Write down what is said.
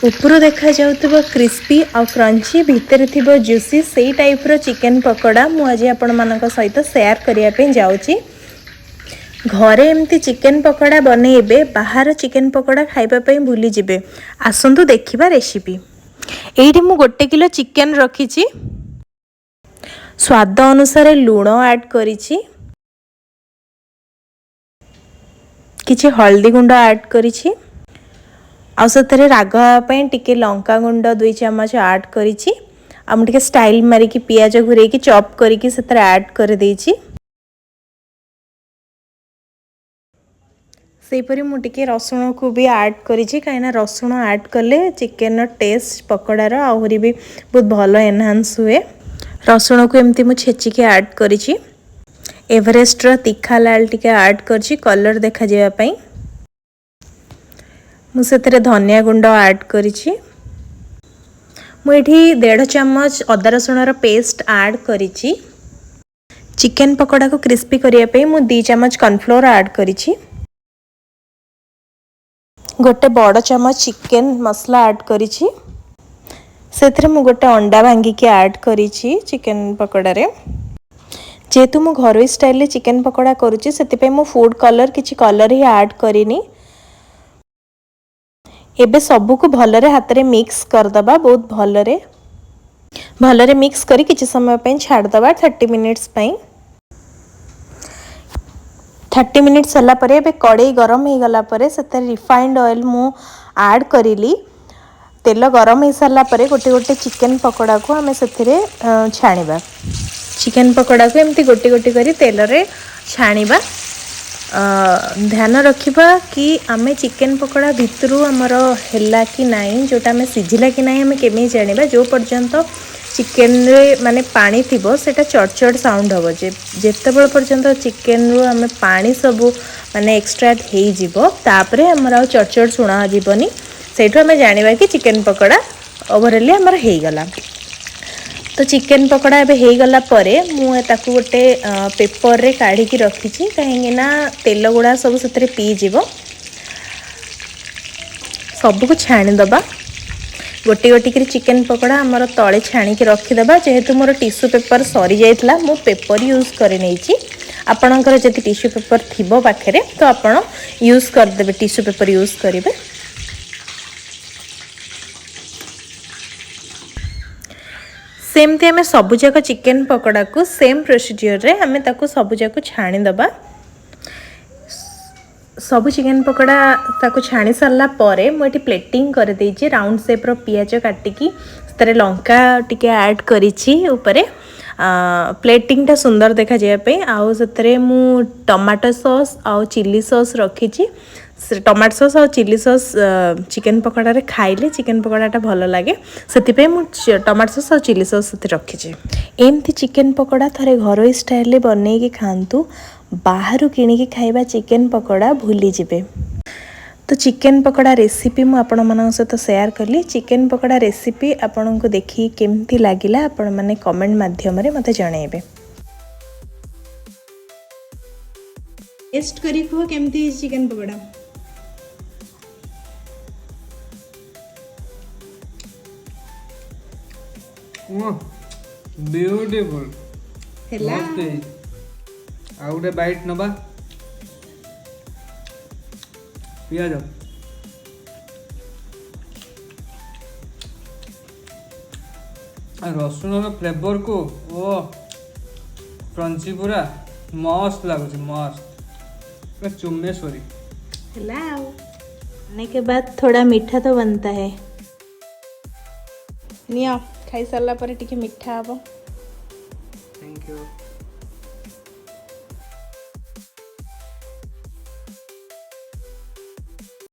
ऊपर देखा जाउतबो क्रिस्पी और क्रंची भितर थिबो जूसी सेई टाइप रो चिकन पकोड़ा मु आज आपण मानक सहित शेयर करिया पे जाउची। घरे एमती चिकन पकोड़ा बनेइबे बाहर चिकन पकोड़ा खाइबा पे भूली जिबे। आसंतु देखिबा रेसिपी। एइठी मु 1 किलो चिकन रखिची। स्वाद अनुसार लूण ऐड करिची। किछि हल्दी गुंड ऐड करिछि। आ सतरे रागा पे टिके लंका गुंड 2 चम्मच ऐड करिछि। आ मु टिके स्टाइल मारी की पियाज घुरे की चॉप करी की सतरे ऐड कर देछि। सेपरी मु टिके रसुण को भी ऐड करिछि काइना रसुण ऐड करले चिकन टेस्ट पकोड़ार आहुरी भी बहुत भलो एनहांस हुए। रसुण को एमती मु छेची के ऐड करिछि। एवरेस्ट रो तीखा लाल टिके ऐड करछि कलर देखा जेबा पई। मु सेतरे धनिया गुंड ऐड करिछि। मु एठी 1.5 चम्मच अदा रसुण रो पेस्ट ऐड करिछि। चिकन पकोड़ा को क्रिस्पी करिया पे मु 2 चम्मच कॉर्नफ्लोर ऐड करिछि। गोटे बड़ चम्मच चिकन मसला ऐड करिछि। सेतरे मु गोटे अंडा भांगी के ऐड करिछि चिकन पकोड़ा रे। जेतु मु घरोई स्टाइल चिकन पकोड़ा करूछि सेति पे मु फूड कलर किछि कलर ही ऐड करिनी। एबे सबु को भलरे हाथ रे मिक्स कर दबा बहुत भलरे मिक्स करी किछि समय पे छाड़ दबा 30 मिनिट्स पई। 30 मिनिट्स हला परे एबे कड़ाई गरम हे गला परे सेते रिफाइंड ऑयल मु ऐड करिली। तेल गरम हे साला परे गोटे गोटे चिकन पकोड़ा को हमें सेथिरे छाणीबा। चिकन पकोड़ा को एमती गोटे गोटे करी तेल रे छाणीबा। ध्यान रखिबा कि आमे चिकन पकोड़ा भितरु हमर हेला कि नाही जोटा हमें सिझिला कि नाही हमें केमे जानिबा। जो पर्यंत चिकन रे माने पानी थिबो सेटा चड़चड़ साउंड हबो जे जेतेबेल पर्यंत चिकन रो हमें पानी सब माने एक्सट्रैक्ट हेई जिवो तापरे हमर आ चड़चड़ सुना जीवनी। सेठो हमें जानिबा कि चिकन पकोड़ा ओवरऑली हमर हेई गला। तो चिकन पकोड़ा एबे हेई गला परे मु ताकू गोटे पेपर रे काढ़ी की रखिछि काहेकि ना तेल गुड़ा सब सेतरे पी जिवो। सब को छाणी दबा। गोटी गोटी करी चिकन पकोड़ा हमर तळे छाणी के रखि दबा। जेहेतु मोर टिश्यू पेपर सरी जाइतला मु पेपर यूज करे नैछि। आपणकर जति टिश्यू पेपर थिबो पाखरे तो आपण यूज कर देबे टिश्यू पेपर यूज करिवे। सेमती हमें सबुजाक चिकन पकोड़ा को सेम प्रोसीजर रे हमें ताको सबुजाक छाणी दबा। सबु चिकन पकोड़ा ताको छाणी सारला परे मु एठी प्लेटिंग कर देछि राउंड शेप रो पियाज काटी की तरे लंका टिके ऐड करिछि ऊपरे। प्लेटिंग टा सुंदर देखा जाय पे आउ सतरे मु टमाटो सॉस आउ चिली सॉस रखिछि। टमाटो सॉस और चिली सॉस चिकन पकोड़ा रे खाइले चिकन पकोड़ाटा भलो लागे सेति पे मु टमाटो सॉस और चिली सॉस सेति रखिछि। एमती चिकन पकोड़ा थरे घरोई स्टाइल रे बनै के खांतु। बाहरु किणी के खाइबा चिकन पकोड़ा भूली जिबे। तो चिकन पकोड़ा रेसिपी मु आपण मानक सहित शेयर करली। चिकन पकोड़ा रेसिपी आपण को देखि केमती लागिला आपण माने कमेंट माध्यम रे मते जणाइबे। टेस्ट करी को केमती चिकन पकोड़ा ब्यूटीफुल हेला। आ गोटे बाइट नबा पियाज रसुण फ्लेवर को ओ क्रंची पूरा मस्त लागुच मस्त पूरा चुम्बेश्वरी। हेला खाने के बाद थोड़ा मीठा तो बनता है। निया खाई सारला पर टिके मीठा हबो। Thank you.